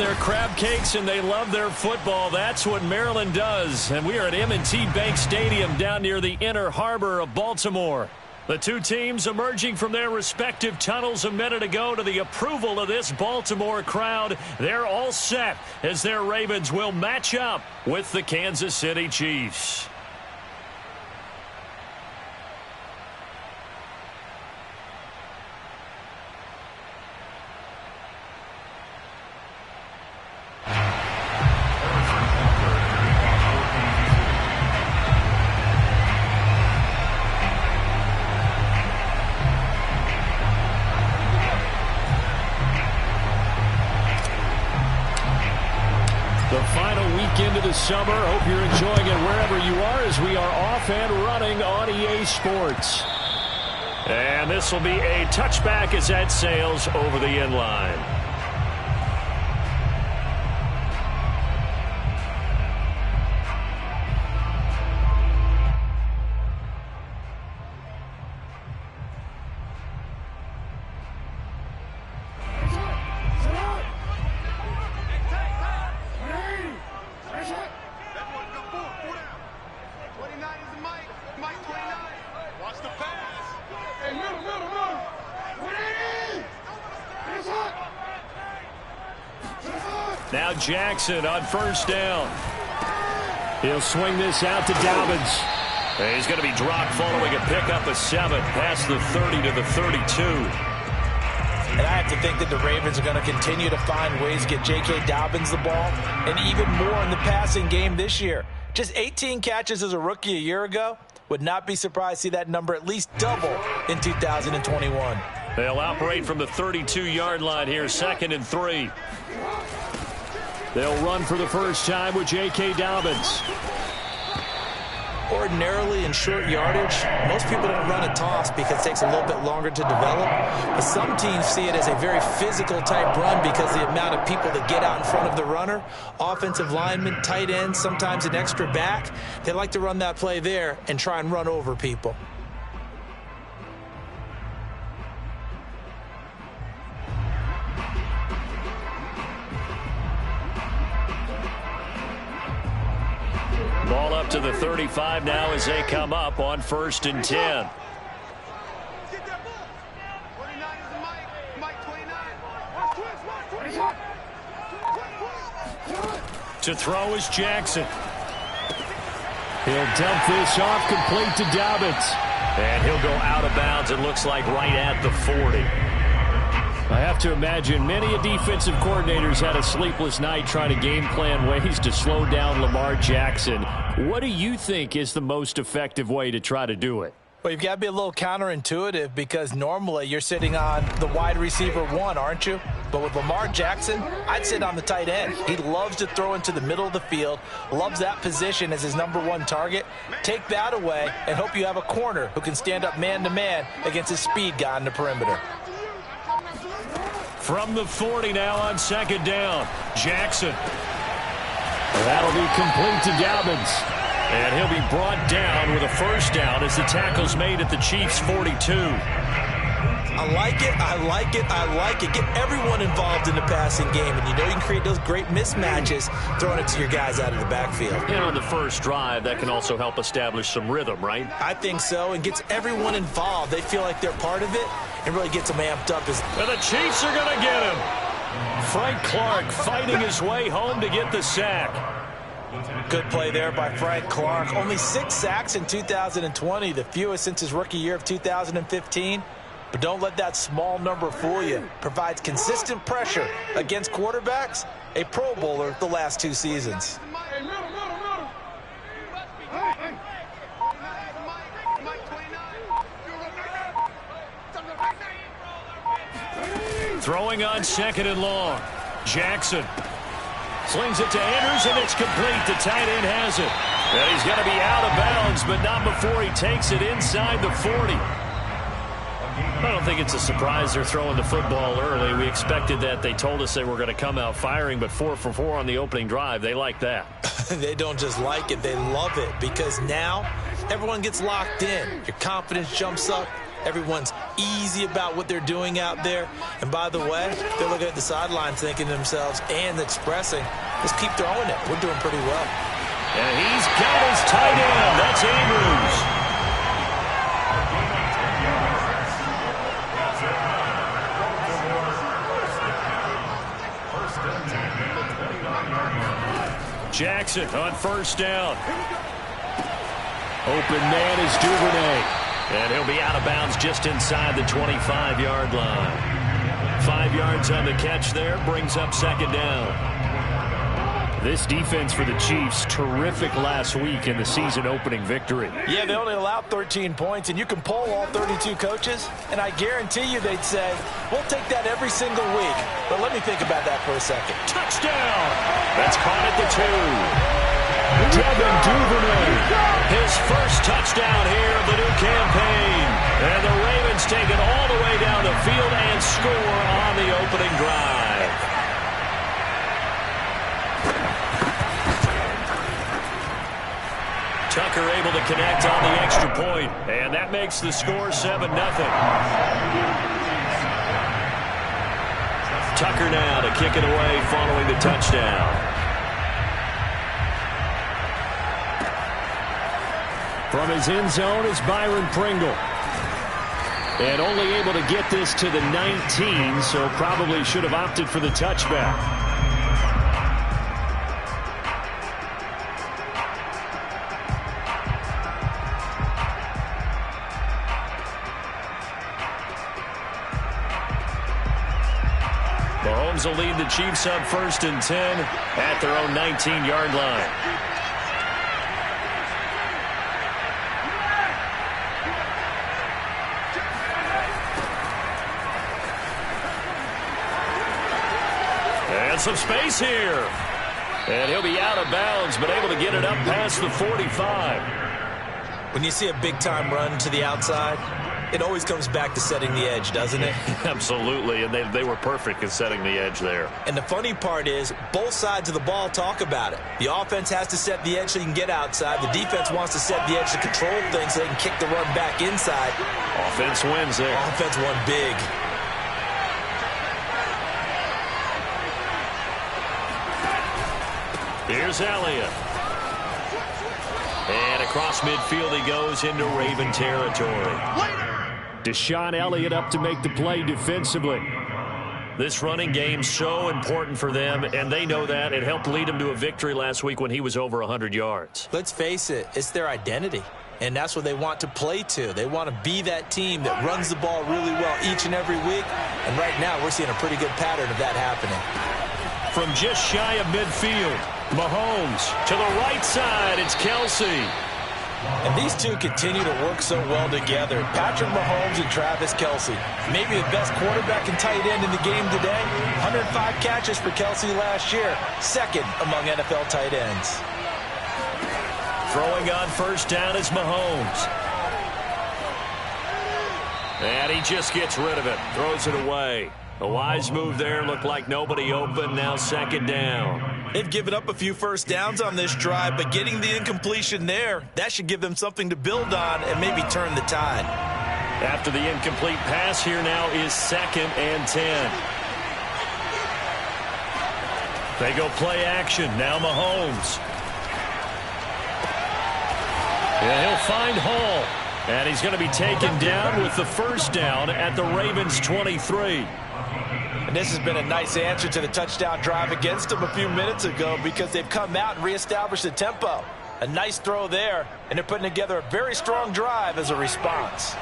their crab cakes and they love their football. That's what Maryland does. And we are at M&T Bank Stadium down near the Inner Harbor of Baltimore. The two teams emerging from their respective tunnels a minute ago to the approval of this Baltimore crowd. They're all set as their Ravens will match up with the Kansas City Chiefs. Into the summer. Hope you're enjoying it wherever you are as we are off and running on EA Sports. And this will be a touchback as that sails over the end line. Now Jackson on first down. He'll swing this out to Dobbins. And he's going to be dropped following a pickup of 7 past the 30 to the 32. And I have to think that the Ravens are going to continue to find ways to get J.K. Dobbins the ball, and even more in the passing game this year. Just 18 catches as a rookie a year ago. Would not be surprised to see that number at least double in 2021. They'll operate from the 32-yard line here, 2nd and 3. They'll run for the first time with J.K. Dobbins. Ordinarily in short yardage, most people don't run a toss because it takes a little bit longer to develop. But some teams see it as a very physical type run because the amount of people that get out in front of the runner, offensive linemen, tight ends, sometimes an extra back, they like to run that play there and try and run over people. Ball up to the 35 now as they come up on 1st and 10. To throw is Jackson. He'll dump this off complete to Dobbins. And he'll go out of bounds, it looks like, right at the 40. I have to imagine many defensive coordinators had a sleepless night trying to game plan ways to slow down Lamar Jackson. What do you think is the most effective way to try to do it? Well, you've got to be a little counterintuitive because normally you're sitting on the wide receiver 1, aren't you? But with Lamar Jackson, I'd sit on the tight end. He loves to throw into the middle of the field, loves that position as his #1 target. Take that away and hope you have a corner who can stand up man-to-man against a speed guy on the perimeter. From the 40 now on 2nd down, Jackson. That'll be complete to Dobbins. And he'll be brought down with a first down as the tackle's made at the Chiefs' 42. I like it, I like it, I like it. Get everyone involved in the passing game, and you know you can create those great mismatches throwing it to your guys out of the backfield. And on the first drive, that can also help establish some rhythm, right? I think so, and gets everyone involved. They feel like they're part of it and really gets them amped up. And the Chiefs are going to get him. Frank Clark fighting his way home to get the sack. Good play there by Frank Clark. Only 6 sacks in 2020, the fewest since his rookie year of 2015. But don't let that small number fool you. Provides consistent pressure against quarterbacks. A Pro Bowler the last 2 seasons. Throwing on 2nd and long. Jackson slings it to Andrews, and it's complete. The tight end has it. And he's going to be out of bounds, but not before he takes it inside the 40. I don't think it's a surprise they're throwing the football early. We expected that. They told us they were going to come out firing, but 4 for 4 on the opening drive. They like that. They don't just like it, they love it, because now everyone gets locked in. Your confidence jumps up. Everyone's easy about what they're doing out there. And by the way, they're looking at the sidelines thinking to themselves and expressing, let's keep throwing it. We're doing pretty well. And he's got his tight end. That's Andrews. Jackson on first down. Open man is Duvernay. And he'll be out of bounds just inside the 25-yard line. 5 yards on the catch there, brings up second down. This defense for the Chiefs, terrific last week in the season-opening victory. Yeah, they only allowed 13 points, and you can poll all 32 coaches, and I guarantee you they'd say, we'll take that every single week. But let me think about that for a second. Touchdown! That's caught at the 2. Devin Duvernay. His first touchdown here of the new campaign. And the Ravens take it all the way down the field and score on the opening drive. Tucker able to connect on the extra point, and that makes the score 7-0. Tucker now to kick it away following the touchdown. From his end zone is Byron Pringle. And only able to get this to the 19, so probably should have opted for the touchback. Mahomes will lead the Chiefs up 1st and 10 at their own 19-yard line. And some space here. And he'll be out of bounds, but able to get it up past the 45. When you see a big-time run to the outside, it always comes back to setting the edge, doesn't it? Absolutely, and they were perfect in setting the edge there. And the funny part is, both sides of the ball talk about it. The offense has to set the edge so you can get outside. The defense wants to set the edge to control things so they can kick the run back inside. Offense wins there. Offense won big. Here's Elliott. And across midfield he goes into Raven territory. Deshaun Elliott up to make the play defensively. This running game so important for them, and they know that. It helped lead them to a victory last week when he was over 100 yards. Let's face it, it's their identity. And that's what they want to play to. They want to be that team that runs the ball really well each and every week. And right now we're seeing a pretty good pattern of that happening. From just shy of midfield, Mahomes to the right side, it's Kelsey. And these two continue to work so well together. Patrick Mahomes and Travis Kelsey. Maybe the best quarterback and tight end in the game today. 105 catches for Kelsey last year. Second among NFL tight ends. Throwing on first down is Mahomes. And he just gets rid of it. Throws it away. A wise move there. Looked like nobody open. Now second down. They've given up a few first downs on this drive, but getting the incompletion there, that should give them something to build on and maybe turn the tide. After the incomplete pass, here now is 2nd and 10. They go play action. Now Mahomes. And he'll find Hall. And he's going to be taken down with the first down at the Ravens' 23. And this has been a nice answer to the touchdown drive against them a few minutes ago because they've come out and reestablished the tempo. A nice throw there, and they're putting together a very strong drive as a response.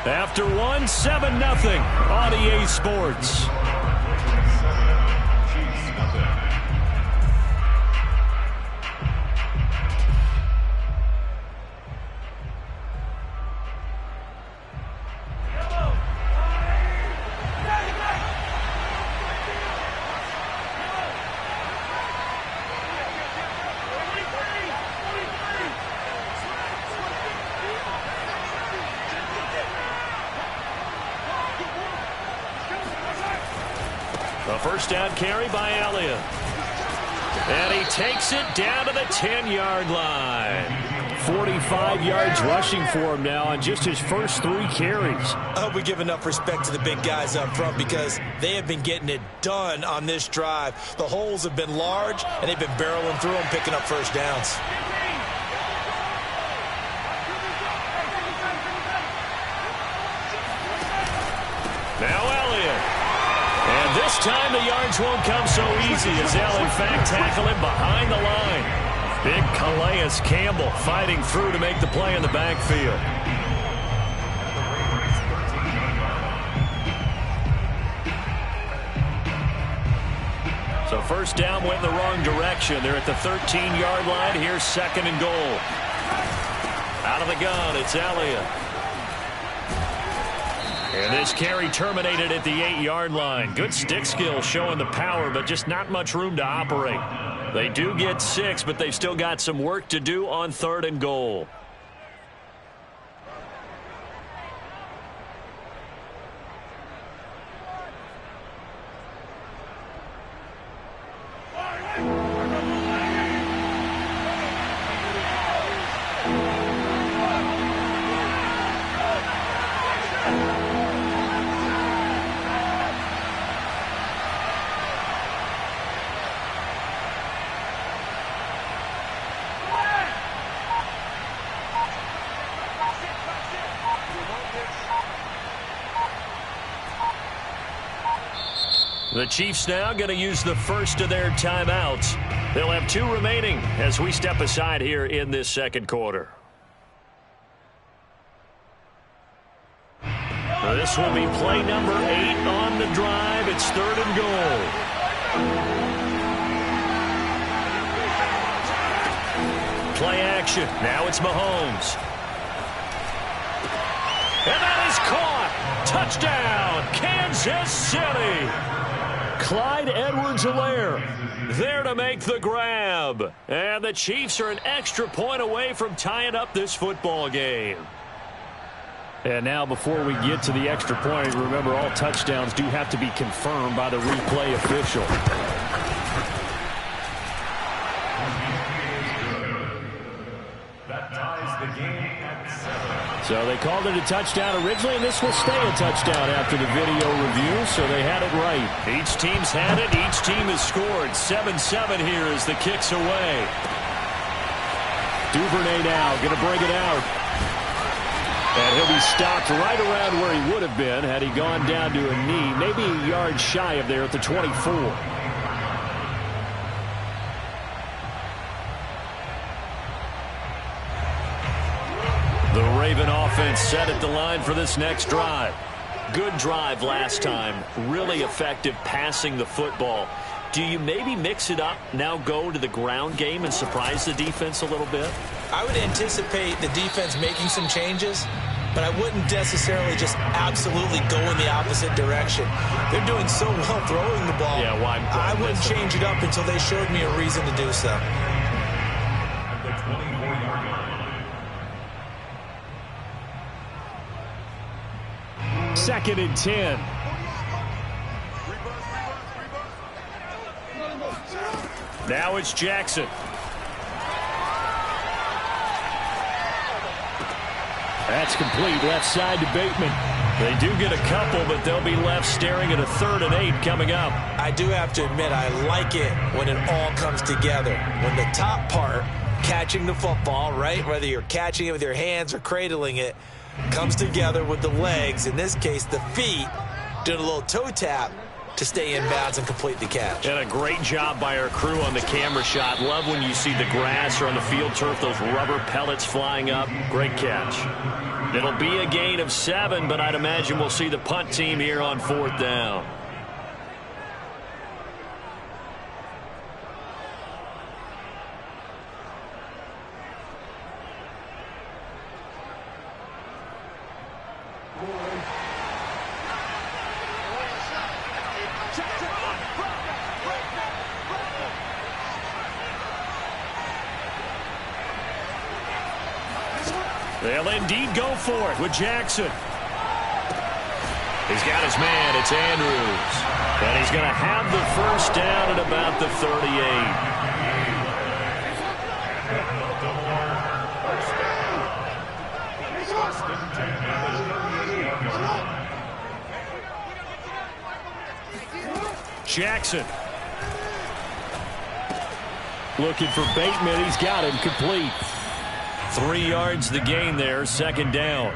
After one, 7-0 on EA Sports. first down carry by Elliott. And he takes it down to the 10-yard line. 45 yards rushing for him now on just his first 3 carries. I hope we give enough respect to the big guys up front because they have been getting it done on this drive. The holes have been large, and they've been barreling through them, picking up first downs. Now Elliott. And this time the yards won't come so easy as they'll in fact tackle him behind the line. Big Calais Campbell fighting through to make the play in the backfield. So first down went in the wrong direction. They're at the 13-yard line. Here's 2nd and goal. Out of the gun, it's Elliott. And this carry terminated at the 8-yard line. Good stick skill showing the power, but just not much room to operate. They do get 6, but they've still got some work to do on 3rd and goal. The Chiefs now going to use the first of their timeouts. They'll have 2 remaining as we step aside here in this 2nd quarter. This will be play number 8 on the drive. It's 3rd and goal. Play action. Now it's Mahomes. And that is caught. Touchdown, Kansas City. Clyde Edwards-Helaire there to make the grab. And the Chiefs are an extra point away from tying up this football game. And now before we get to the extra point, remember all touchdowns do have to be confirmed by the replay official. That ties the game at 7. So they called it a touchdown originally, and this will stay a touchdown after the video review, so they had it right. Each team's had it. Each team has scored. 7-7 here as the kick's away. Duvernay now going to bring it out. And he'll be stopped right around where he would have been had he gone down to a knee, maybe a yard shy of there at the 24. The Raven offense set at the line for this next drive. Good drive last time. Really effective passing the football. Do you maybe mix it up, now go to the ground game and surprise the defense a little bit? I would anticipate the defense making some changes, but I wouldn't necessarily just absolutely go in the opposite direction. They're doing so well throwing the ball. Yeah, why I wouldn't change it up until they showed me a reason to do so. At the 24-yard line. 2nd and 10. Now it's Jackson. That's complete. Left side to Bateman. They do get a couple, but they'll be left staring at a 3rd and 8 coming up. I do have to admit, I like it when it all comes together. When the top part, catching the football, right, whether you're catching it with your hands or cradling it, comes together with the legs, in this case the feet, doing a little toe tap to stay in bounds and complete the catch. And a great job by our crew on the camera shot. Love when you see the grass or on the field turf, those rubber pellets flying up. Great catch. It'll be a gain of 7, but I'd imagine we'll see the punt team here on 4th down. They'll indeed go for it with Jackson. He's got his man. It's Andrews. And he's going to have the first down at about the 38. Jackson. Looking for Bateman. He's got him complete. 3 yards the gain there, second down.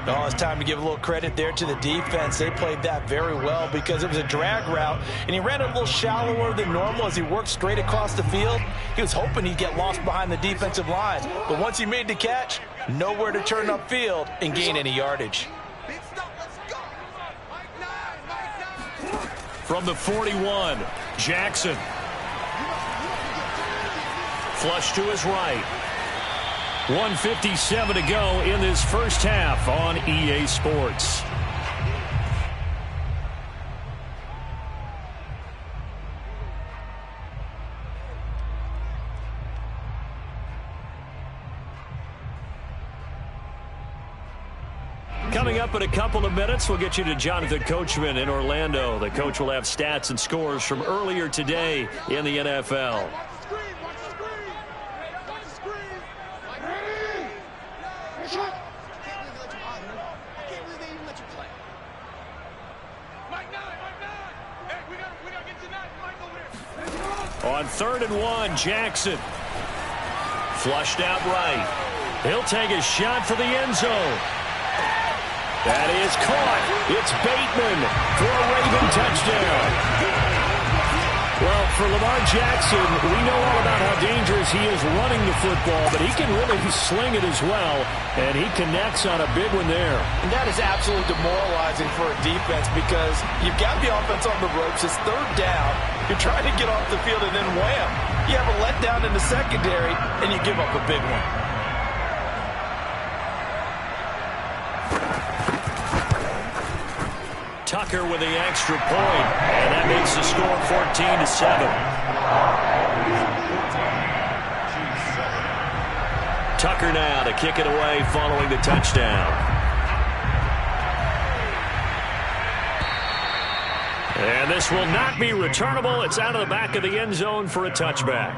Oh, it's time to give a little credit there to the defense. They played that very well because it was a drag route, and he ran it a little shallower than normal as he worked straight across the field. He was hoping he'd get lost behind the defensive line, but once he made the catch, nowhere to turn upfield and gain any yardage. From the 41, Jackson. Flush to his right. 1:57 to go in this first half on EA Sports. Coming up in a couple of minutes, we'll get you to Jonathan Coachman in Orlando. The coach will have stats and scores from earlier today in the NFL. On 3rd and 1, Jackson. Flushed out right. He'll take a shot for the end zone. That is caught. It's Bateman for a Raven touchdown. Well, for Lamar Jackson, we know all about how dangerous he is running the football, but he can really sling it as well, and he connects on a big one there. And that is absolutely demoralizing for a defense because you've got the offense on the ropes. It's 3rd down. You're trying to get off the field, and then wham, you have a letdown in the secondary, and you give up a big one. Tucker with the extra point, and that makes the score 14-7. Tucker now to kick it away following the touchdown. And this will not be returnable. It's out of the back of the end zone for a touchback.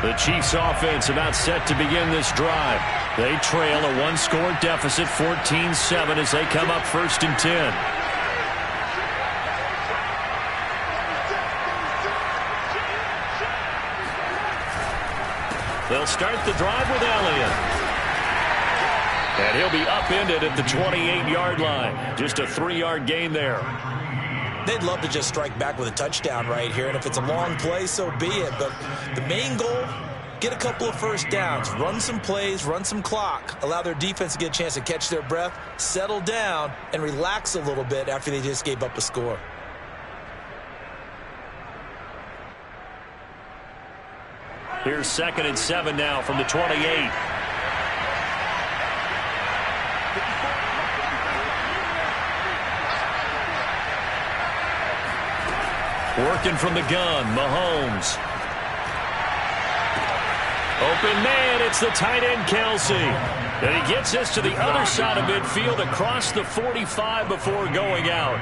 The Chiefs offense about set to begin this drive. They trail a 1-score deficit, 14-7, as they come up 1st and 10. They'll start the drive with Elliott. And he'll be upended at the 28-yard line. Just a 3-yard gain there. They'd love to just strike back with a touchdown right here, and if it's a long play, so be it. But the main goal, get a couple of first downs, run some plays, run some clock, allow their defense to get a chance to catch their breath, settle down, and relax a little bit after they just gave up a score. Here's 2nd and 7 now from the 28. Working from the gun, Mahomes. Open man, it's the tight end, Kelsey. And he gets this to the other side of midfield across the 45 before going out.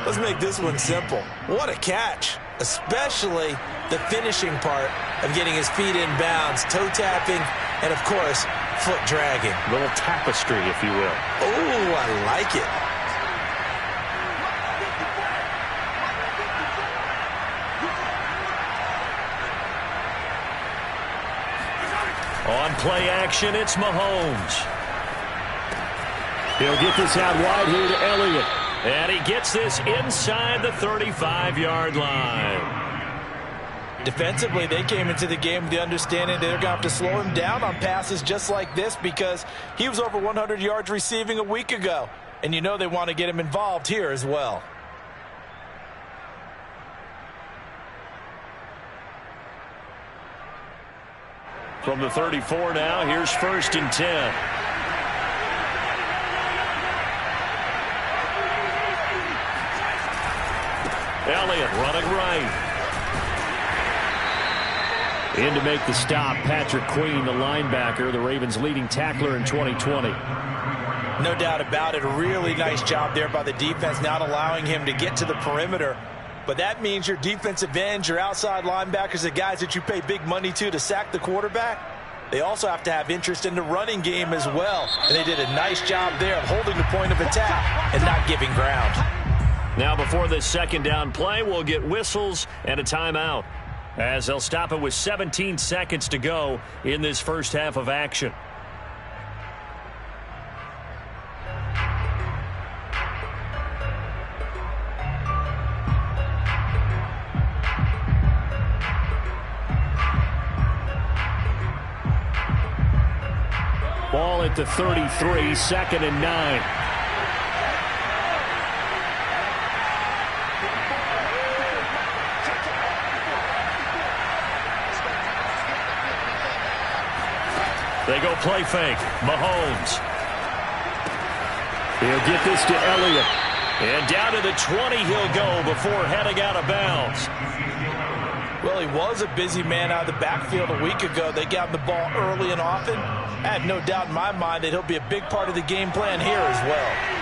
Let's make this one simple. What a catch, especially the finishing part of getting his feet in bounds, toe tapping, and, of course, foot dragging. A little tapestry, if you will. Oh, I like it. On play action, it's Mahomes. He'll get this out wide here to Elliott. And he gets this inside the 35-yard line. Defensively, they came into the game with the understanding they're going to have to slow him down on passes just like this because he was over 100 yards receiving a week ago. And you know they want to get him involved here as well. From the 34 now, here's 1st and 10. Elliott running right. In to make the stop, Patrick Queen, the linebacker, the Ravens' leading tackler in 2020. No doubt about it. A really nice job there by the defense, not allowing him to get to the perimeter. But that means your defensive ends, your outside linebackers, the guys that you pay big money to sack the quarterback, they also have to have interest in the running game as well. And they did a nice job there of holding the point of attack and not giving ground. Now before this second down play, we'll get whistles and a timeout, as they'll stop it with 17 seconds to go in this first half of action. Ball at the 33, 2nd and 9. They go play fake. Mahomes. He'll get this to Elliott. And down to the 20 he'll go before heading out of bounds. Well, he was a busy man out of the backfield a week ago. They got the ball early and often. I have no doubt in my mind that he'll be a big part of the game plan here as well.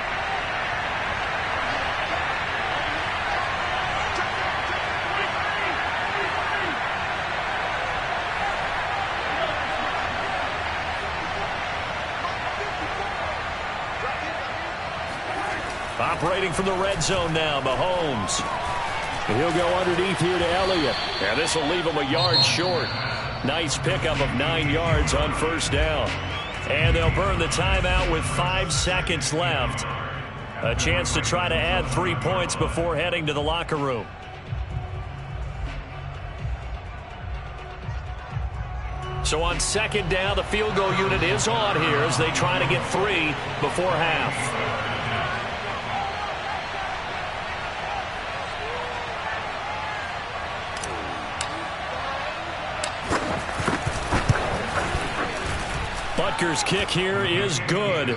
Operating from the red zone now, Mahomes. He'll go underneath here to Elliott. And this will leave him a yard short. Nice pickup of 9 yards on first down. And they'll burn the timeout with 5 seconds left. A chance to try to add 3 points before heading to the locker room. So on second down, the field goal unit is on here as they try to get 3 before half. Butker's kick here is good.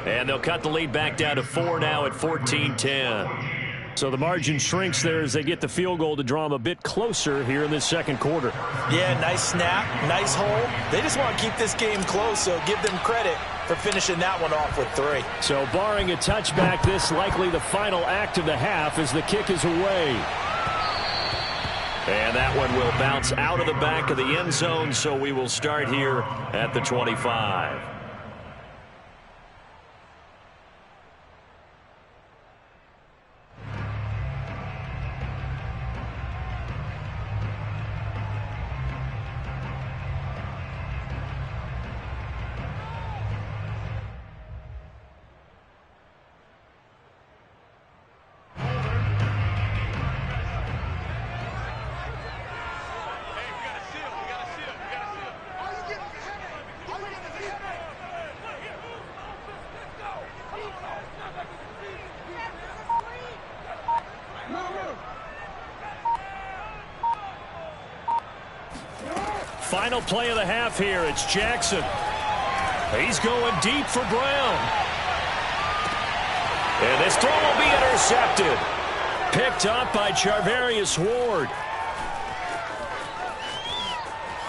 And they'll cut the lead back down to 4 now at 14-10. So the margin shrinks there as they get the field goal to draw them a bit closer here in this second quarter. Yeah, nice snap, nice hold. They just want to keep this game close, so give them credit for finishing that one off with 3. So barring a touchback, this likely the final act of the half as the kick is away. And that one will bounce out of the back of the end zone, so we will start here at the 25. Final play of the half here. It's Jackson. He's going deep for Brown. And this throw will be intercepted. Picked up by Charvarius Ward.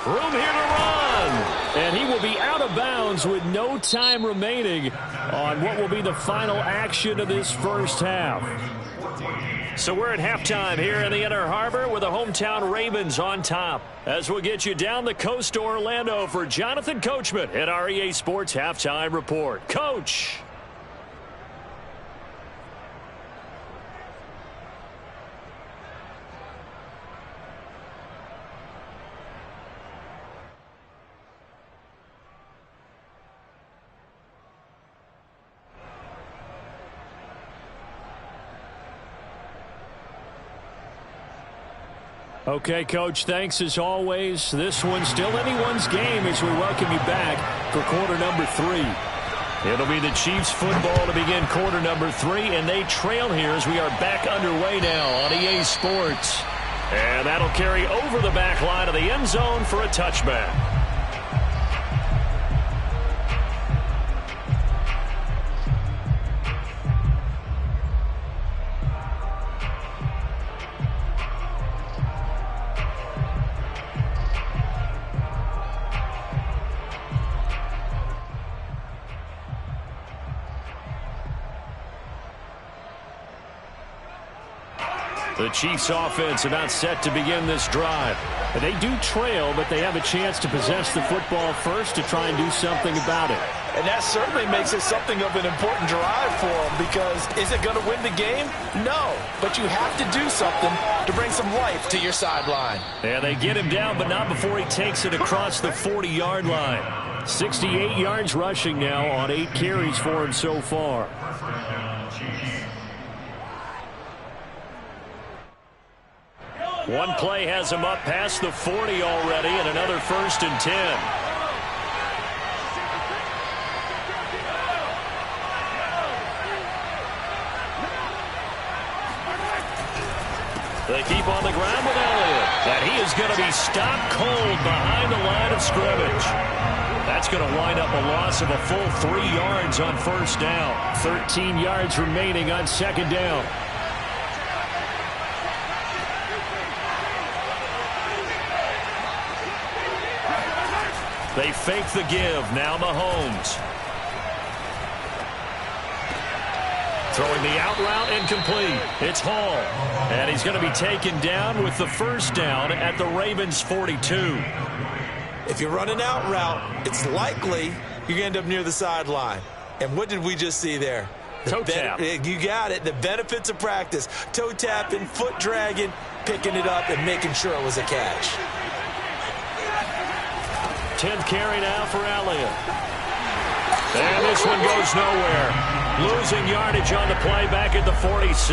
Room here to run. And he will be out of bounds with no time remaining on what will be the final action of this first half. So we're at halftime here in the Inner Harbor with the hometown Ravens on top. As we'll get you down the coast to Orlando for Jonathan Coachman at our EA Sports Halftime Report. Coach. Okay, Coach, thanks as always. This one's still anyone's game as we welcome you back for quarter number 3. It'll be the Chiefs football to begin quarter number 3, and they trail here as we are back underway now on EA Sports. And that'll carry over the back line of the end zone for a touchback. The Chiefs offense about set to begin this drive. And they do trail, but they have a chance to possess the football first to try and do something about it. And that certainly makes it something of an important drive for them, because is it going to win the game? No, but you have to do something to bring some life to your sideline. And they get him down, but not before he takes it across the 40-yard line. 68 yards rushing now on 8 carries for him so far. One play has him up past the 40 already, and another 1st and 10. They keep on the ground with Elliott. And he is going to be stopped cold behind the line of scrimmage. That's going to wind up a loss of a full 3 yards on 1st down. 13 yards remaining on 2nd down. They fake the give. Now Mahomes. Throwing the out route incomplete. It's Hall. And he's going to be taken down with the 1st down at the Ravens' 42. If you run an out route, it's likely you're going to end up near the sideline. And what did we just see there? Toe tap. You got it. The benefits of practice. Toe tapping, foot dragging, picking it up, and making sure it was a catch. 10th carry now for Elliott. And this one goes nowhere. Losing yardage on the play back at the 46.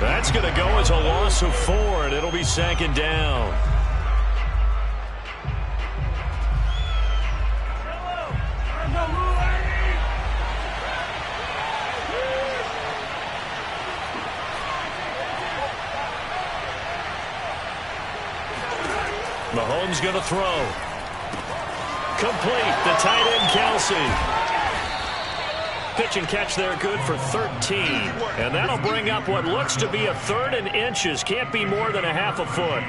That's going to go as a loss of 4, and it'll be 2nd down. Mahomes going to throw. Complete. The tight end, Kelsey. Pitch and catch there, good for 13. And that'll bring up what looks to be a 3rd and inches. Can't be more than a half a foot.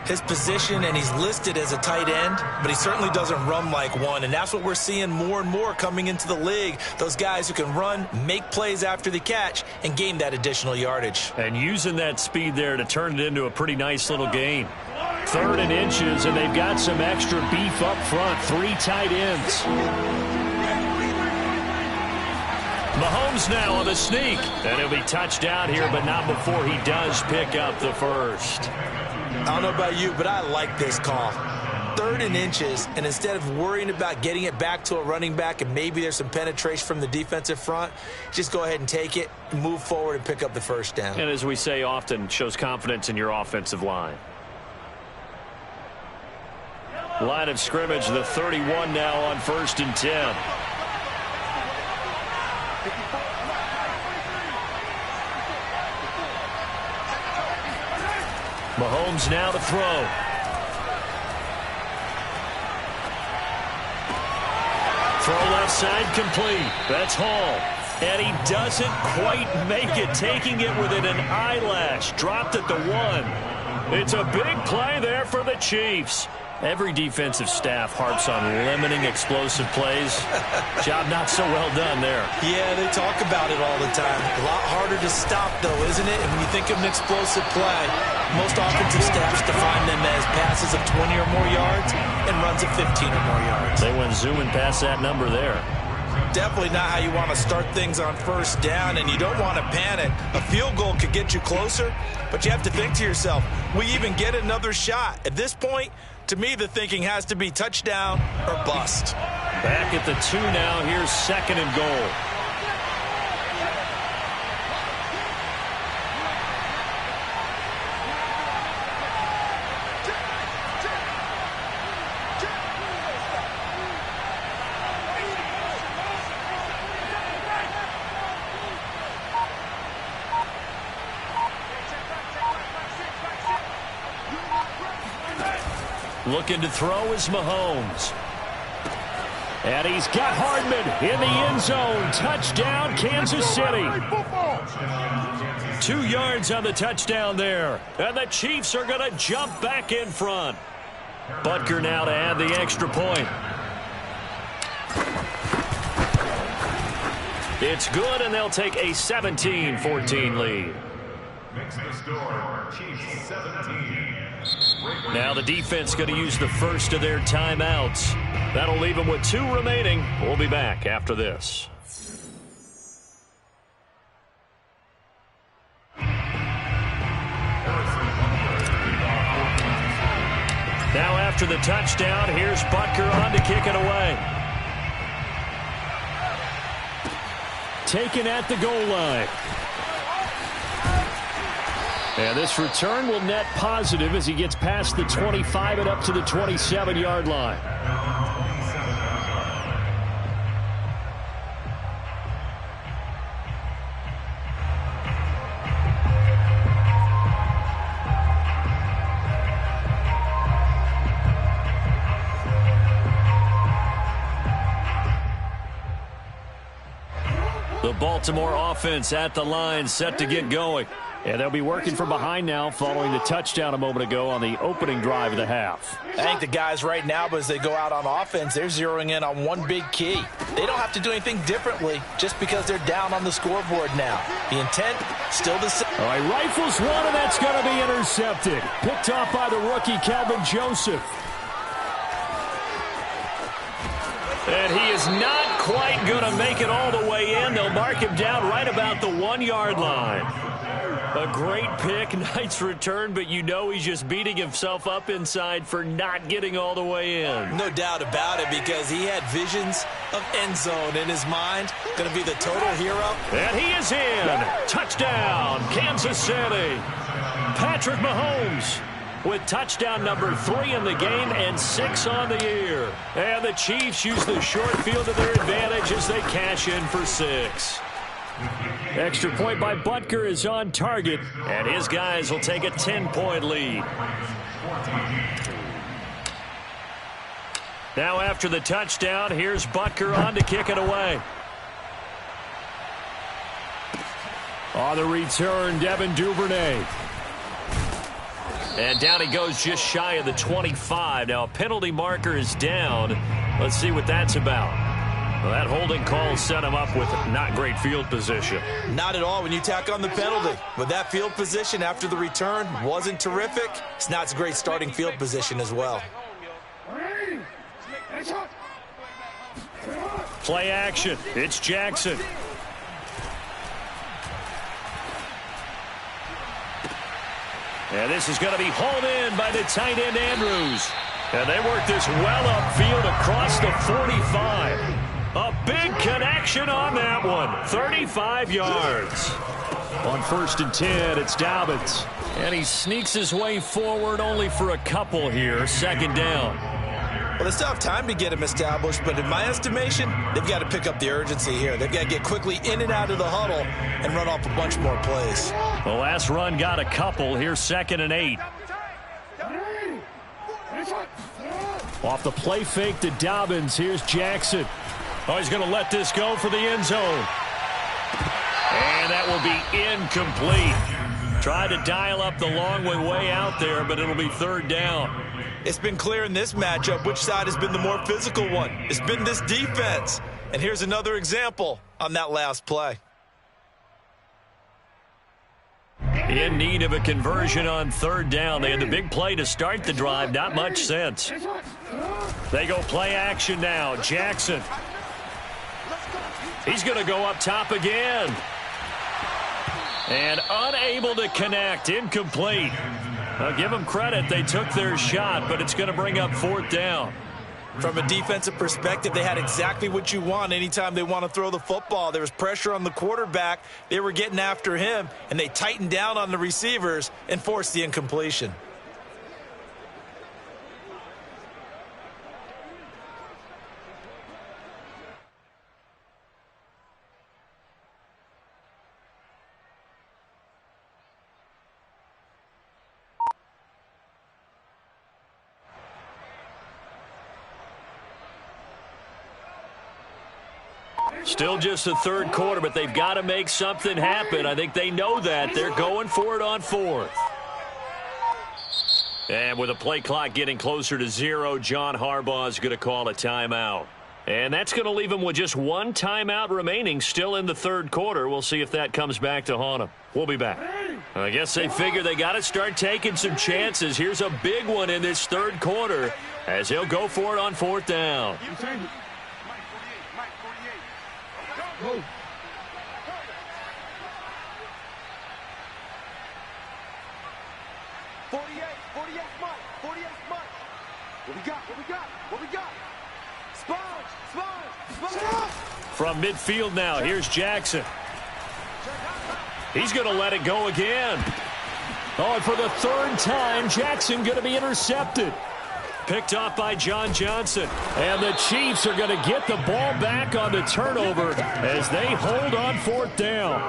His position, and he's listed as a tight end, but he certainly doesn't run like one. And that's what we're seeing more and more coming into the league. Those guys who can run, make plays after the catch, and gain that additional yardage. And using that speed there to turn it into a pretty nice little gain. 3rd and inches, and they've got some extra beef up front. 3 tight ends. Mahomes now on the sneak. And he'll be touched down here, but not before he does pick up the 1st. I don't know about you, but I like this call. 3rd and inches, and instead of worrying about getting it back to a running back and maybe there's some penetration from the defensive front, just go ahead and take it, move forward, and pick up the 1st down. And as we say often, shows confidence in your offensive line. Line of scrimmage, the 31 now on 1st and 10. Mahomes now to throw. Throw left side complete. That's Hall. And he doesn't quite make it, taking it within an eyelash. Dropped at the 1. It's a big play there for the Chiefs. Every defensive staff harps on limiting explosive plays. Job not so well done there. Yeah, they talk about it all the time. A lot harder to stop, though, isn't it? And when you think of an explosive play, most offensive staffs define them as passes of 20 or more yards and runs of 15 or more yards. They went zooming past that number there. Definitely not how you want to start things on 1st down, and you don't want to panic. A field goal could get you closer, but you have to think to yourself, we even get another shot. At this point, to me, the thinking has to be touchdown or bust. Back at the 2 now. Here's 2nd and goal. Looking to throw is Mahomes. And he's got Hardman in the end zone. Touchdown, Kansas City. 2 yards on the touchdown there. And the Chiefs are going to jump back in front. Butker now to add the extra point. It's good, and they'll take a 17-14 lead. makes the score Chiefs 17. Now the defense going to use the first of their timeouts. That'll leave them with 2 remaining. We'll be back after this. Now after the touchdown, here's Butker on to kick it away. Taken at the goal line. And this return will net positive as he gets past the 25 and up to the 27-yard line. The Baltimore offense at the line, set to get going. And they'll be working from behind now following the touchdown a moment ago on the opening drive of the half. I think the guys right now, as they go out on offense, they're zeroing in on one big key. They don't have to do anything differently just because they're down on the scoreboard now. The intent, still the same. All right, rifles one, and that's going to be intercepted. Picked off by the rookie, Calvin Joseph. And he is not quite going to make it all the way in. They'll mark him down right about the 1-yard line. A great pick, nice return, but you know he's just beating himself up inside for not getting all the way in. No doubt about it, because he had visions of end zone in his mind. Going to be the total hero. And he is in. Touchdown, Kansas City. Patrick Mahomes with touchdown number 3 in the game and 6 on the year. And the Chiefs use the short field to their advantage as they cash in for 6. Extra point by Butker is on target, and his guys will take a 10-point lead. Now after the touchdown, here's Butker on to kick it away. On the return, Devin Duvernay. And down he goes just shy of the 25. Now a penalty marker is down. Let's see what that's about. Well, that holding call set him up with not great field position. Not at all when you tack on the penalty. But that field position after the return wasn't terrific. It's not a great starting field position as well. Play action. It's Jackson. And this is going to be hauled in by the tight end Andrews. And they work this well upfield across the 45. A big connection on that one. 35 yards. On 1st and 10, it's Dobbins. And he sneaks his way forward only for a couple here. 2nd down. Well, they still have time to get him established, but in my estimation, they've got to pick up the urgency here. They've got to get quickly in and out of the huddle and run off a bunch more plays. The last run got a couple. Here's 2nd and 8. Off the play fake to Dobbins. Here's Jackson. Oh, he's going to let this go for the end zone. And that will be incomplete. Tried to dial up the long way out there, but it'll be 3rd down. It's been clear in this matchup which side has been the more physical one. It's been this defense. And here's another example on that last play. In need of a conversion on 3rd down. They had the big play to start the drive. Not much sense. They go play action now. Jackson. He's going to go up top again. And unable to connect. Incomplete. I'll give them credit. They took their shot, but it's going to bring up 4th down. From a defensive perspective, they had exactly what you want anytime they want to throw the football. There was pressure on the quarterback. They were getting after him, and they tightened down on the receivers and forced the incompletion. Still just the 3rd quarter, but they've got to make something happen. I think they know that. They're going for it on 4th. And with the play clock getting closer to 0, John Harbaugh is going to call a timeout. And that's going to leave him with just 1 timeout remaining still in the 3rd quarter. We'll see if that comes back to haunt him. We'll be back. I guess they figure they got to start taking some chances. Here's a big one in this third quarter as he'll go for it on fourth down. Go. What we got? Sponge. From midfield now, here's Jackson. He's going to let it go again. Oh, and for the third time, Jackson going to be intercepted. Picked off by John Johnson. And the Chiefs are going to get the ball back on the turnover as they hold on fourth down.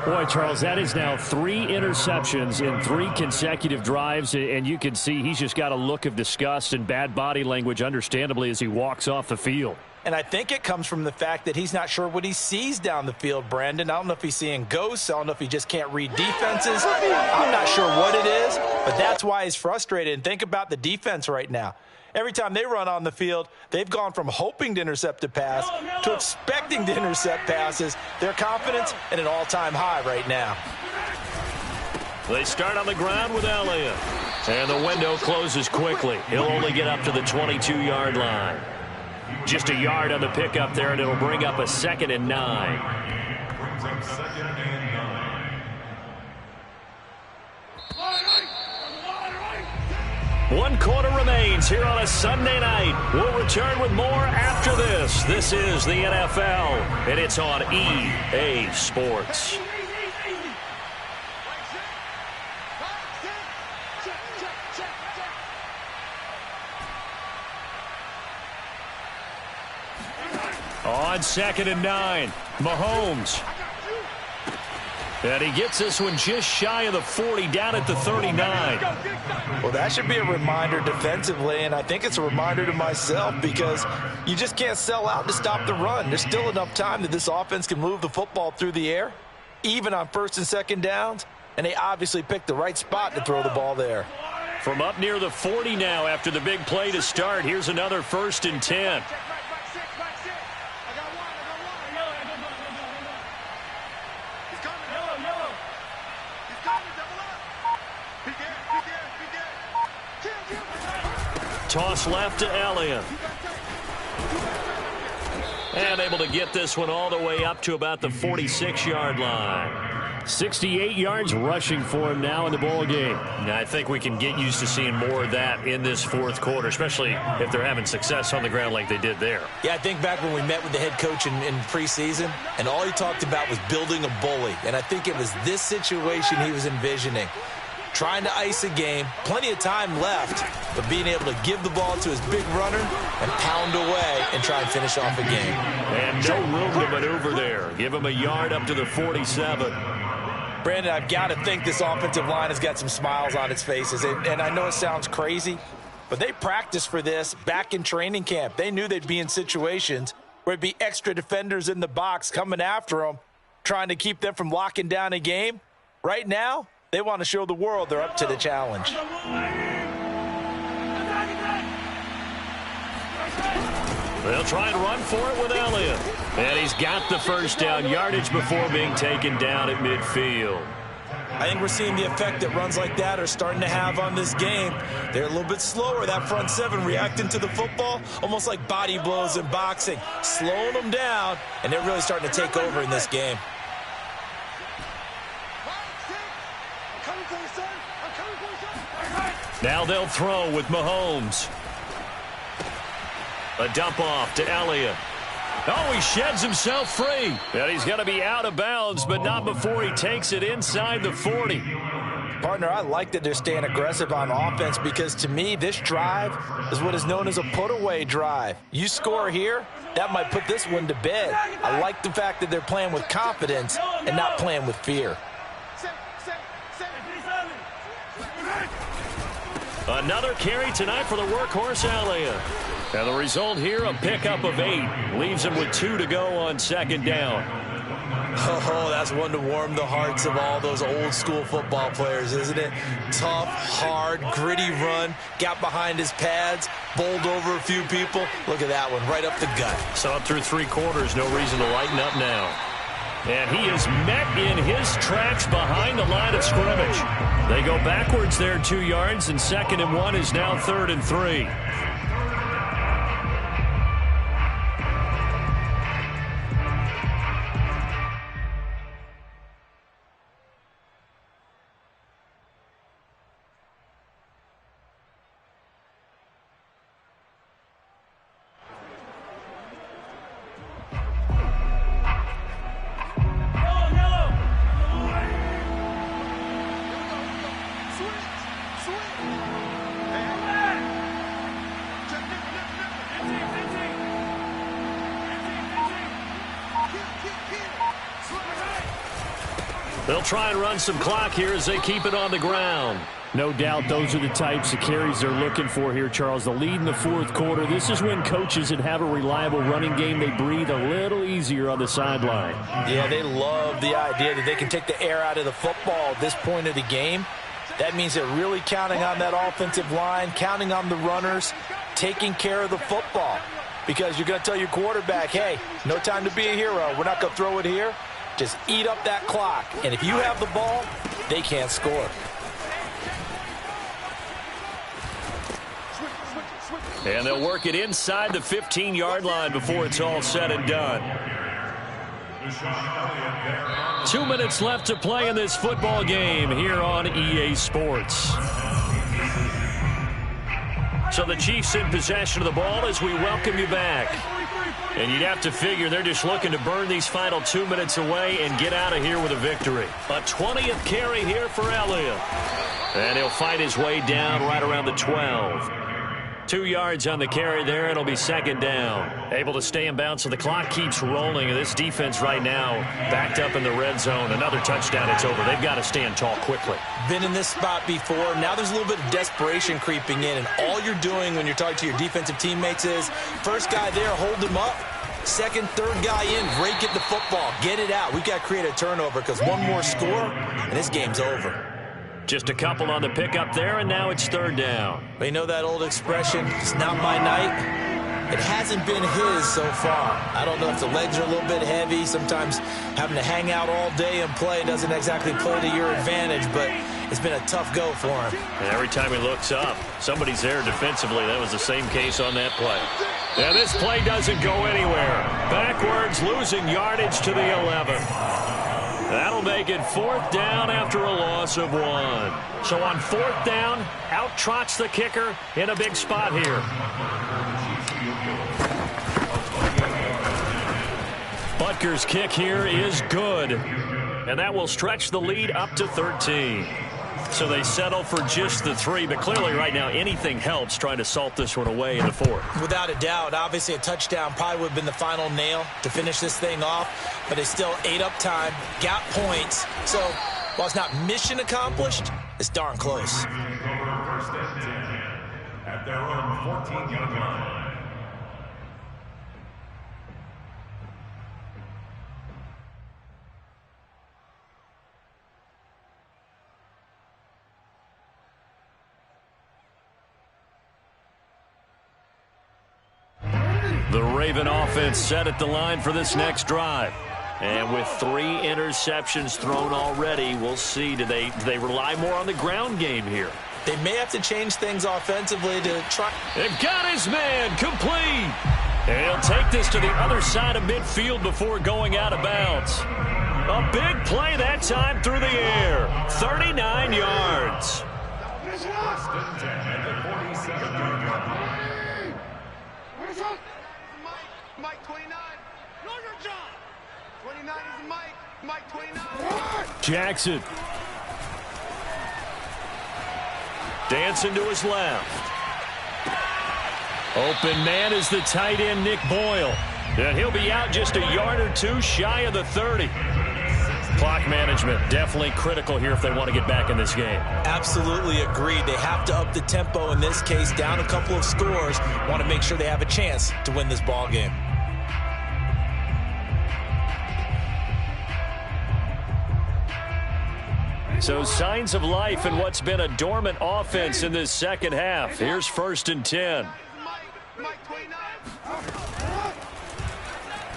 Boy, Charles, that is now 3 interceptions in 3 consecutive drives, and you can see he's just got a look of disgust and bad body language, understandably, as he walks off the field. And I think it comes from the fact that he's not sure what he sees down the field, Brandon. I don't know if he's seeing ghosts. I don't know if he just can't read defenses. I'm not sure what it is, but that's why he's frustrated. And think about the defense right now. Every time they run on the field, they've gone from hoping to intercept a pass to expecting to intercept passes. Their confidence at an all-time high right now. They start on the ground with Elliott. And the window closes quickly. He'll only get up to the 22-yard line. Just a yard on the pickup there, and it'll bring up a 2nd and 9. Brings up 2nd and 9. 1 quarter remains here on a Sunday night. We'll return with more after this. This is the NFL, and it's on EA Sports. On 2nd and 9, Mahomes. And he gets this one just shy of the 40, down at the 39. Well, that should be a reminder defensively, and I think it's a reminder to myself because you just can't sell out to stop the run. There's still enough time that this offense can move the football through the air, even on 1st and 2nd downs, and they obviously picked the right spot to throw the ball there. From up near the 40 now after the big play to start, here's another 1st and 10. Toss left to Elliott. And able to get this one all the way up to about the 46-yard line. 68 yards rushing for him now in the ball game. Now, I think we can get used to seeing more of that in this fourth quarter, especially if they're having success on the ground like they did there. Yeah, I think back when we met with the head coach in preseason, and all he talked about was building a bully. And I think it was this situation he was envisioning. Trying to ice a game, plenty of time left, but being able to give the ball to his big runner and pound away and try and finish off a game. And no room to maneuver there. Give him a yard up to the 47. Brandon, I've got to think this offensive line has got some smiles on its faces. And I know it sounds crazy, but they practiced for this back in training camp. They knew they'd be in situations where it'd be extra defenders in the box coming after them, trying to keep them from locking down a game. Right now, they want to show the world they're up to the challenge. They'll try and run for it with Elliott. And he's got the first down, yardage before being taken down at midfield. I think we're seeing the effect that runs like that are starting to have on this game. They're a little bit slower, that front seven, reacting to the football, almost like body blows in boxing, slowing them down, and they're really starting to take over in this game. Now they'll throw with Mahomes. A dump off to Elliott. Oh, he sheds himself free. And he's going to be out of bounds, but not before he takes it inside the 40. Partner, I like that they're staying aggressive on offense because, to me, this drive is what is known as a put-away drive. You score here, that might put this one to bed. I like the fact that they're playing with confidence and not playing with fear. Another carry tonight for the workhorse Elliott. And the result here, a pickup of 8. Leaves him with 2 to go on 2nd down. Oh, that's one to warm the hearts of all those old-school football players, isn't it? Tough, hard, gritty run. Got behind his pads, bowled over a few people. Look at that one, right up the gut. So up through 3 quarters, no reason to lighten up now. And he is met in his tracks behind the line of scrimmage. They go backwards there 2 yards, and 2nd and 1 is now 3rd and 3. They'll try and run some clock here as they keep it on the ground. No doubt those are the types of carries they're looking for here, Charles. The lead in the 4th quarter. This is when coaches that have a reliable running game, they breathe a little easier on the sideline. Yeah, they love the idea that they can take the air out of the football at this point of the game. That means they're really counting on that offensive line, counting on the runners, taking care of the football. Because you're going to tell your quarterback, hey, no time to be a hero. We're not going to throw it here. Just eat up that clock. And if you have the ball, they can't score. And they'll work it inside the 15-yard line before it's all said and done. 2 minutes left to play in this football game here on EA Sports. So the Chiefs in possession of the ball as we welcome you back. And you'd have to figure they're just looking to burn these final 2 minutes away and get out of here with a victory. A 20th carry here for Elliott. And he'll fight his way down right around the 12. 2 yards on the carry there. It'll be 2nd down. Able to stay in bounds, so the clock keeps rolling. And this defense right now backed up in the red zone. Another touchdown, it's over. They've got to stand tall quickly. Been in this spot before. Now there's a little bit of desperation creeping in. And all you're doing when you're talking to your defensive teammates is, first guy there, hold him up. Second, third guy in, rake at the football. Get it out. We've got to create a turnover because one more score, and this game's over. Just a couple on the pickup there, and now it's 3rd down. You know that old expression, it's not my night? It hasn't been his so far. I don't know if the legs are a little bit heavy. Sometimes having to hang out all day and play doesn't exactly play to your advantage, but it's been a tough go for him. And every time he looks up, somebody's there defensively. That was the same case on that play. And this play doesn't go anywhere. Backwards, losing yardage to the 11. That'll make it 4th down after a loss of 1. So on 4th down, out trots the kicker in a big spot here. Butker's kick here is good. And that will stretch the lead up to 13. So they settle for just the 3, but clearly right now anything helps trying to salt this one away in the 4th. Without a doubt, obviously a touchdown probably would have been the final nail to finish this thing off, but they still ate up time, got points. So while it's not mission accomplished, it's darn close. At their own 14-yard line. The Raven offense set at the line for this next drive. And with 3 interceptions thrown already, we'll see. Do they rely more on the ground game here? They may have to change things offensively to try. They've got his man complete. And he'll take this to the other side of midfield before going out of bounds. A big play that time through the air. 39 yards. Mike 29. Know your job. 29 is Mike. Mike 29. Jackson. Dancing to his left. Open man is the tight end, Nick Boyle. And he'll be out just a yard or 2 shy of the 30. Clock management definitely critical here if they want to get back in this game. Absolutely agreed. They have to up the tempo in this case, down a couple of scores. Want to make sure they have a chance to win this ball game. So signs of life in what's been a dormant offense in this second half. Here's 1st and 10.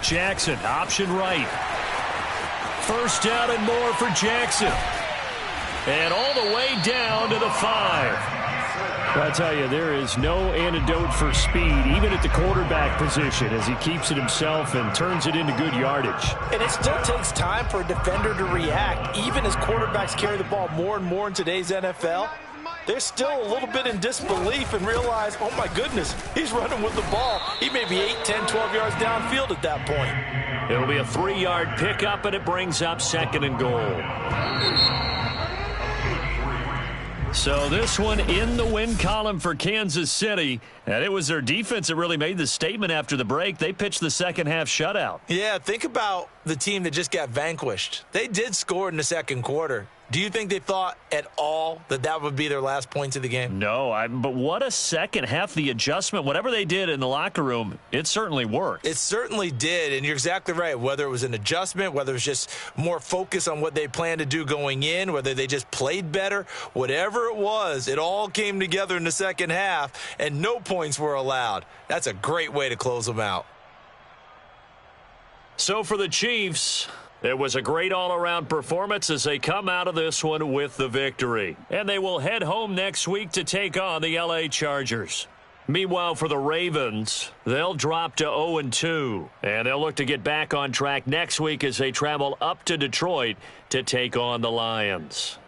Jackson, option right. First down and more for Jackson. And all the way down to the 5. I tell you, there is no antidote for speed, even at the quarterback position, as he keeps it himself and turns it into good yardage. And it still takes time for a defender to react. Even as quarterbacks carry the ball more and more in today's NFL, they're still a little bit in disbelief and realize, oh my goodness, he's running with the ball. He may be 8, 10, 12 yards downfield at that point. It'll be a 3-yard pickup, and it brings up 2nd and goal. So this one in the win column for Kansas City, and it was their defense that really made the statement after the break. They pitched the second-half shutout. Yeah, think about the team that just got vanquished. They did score in the second quarter. Do you think they thought at all that that would be their last points of the game? No, but what a second half. The adjustment, whatever they did in the locker room, it certainly worked. It certainly did, and you're exactly right. Whether it was an adjustment, whether it was just more focus on what they planned to do going in, whether they just played better, whatever it was, it all came together in the second half, and no points were allowed. That's a great way to close them out. So for the Chiefs, it was a great all-around performance as they come out of this one with the victory. And they will head home next week to take on the L.A. Chargers. Meanwhile, for the Ravens, they'll drop to 0-2. And they'll look to get back on track next week as they travel up to Detroit to take on the Lions.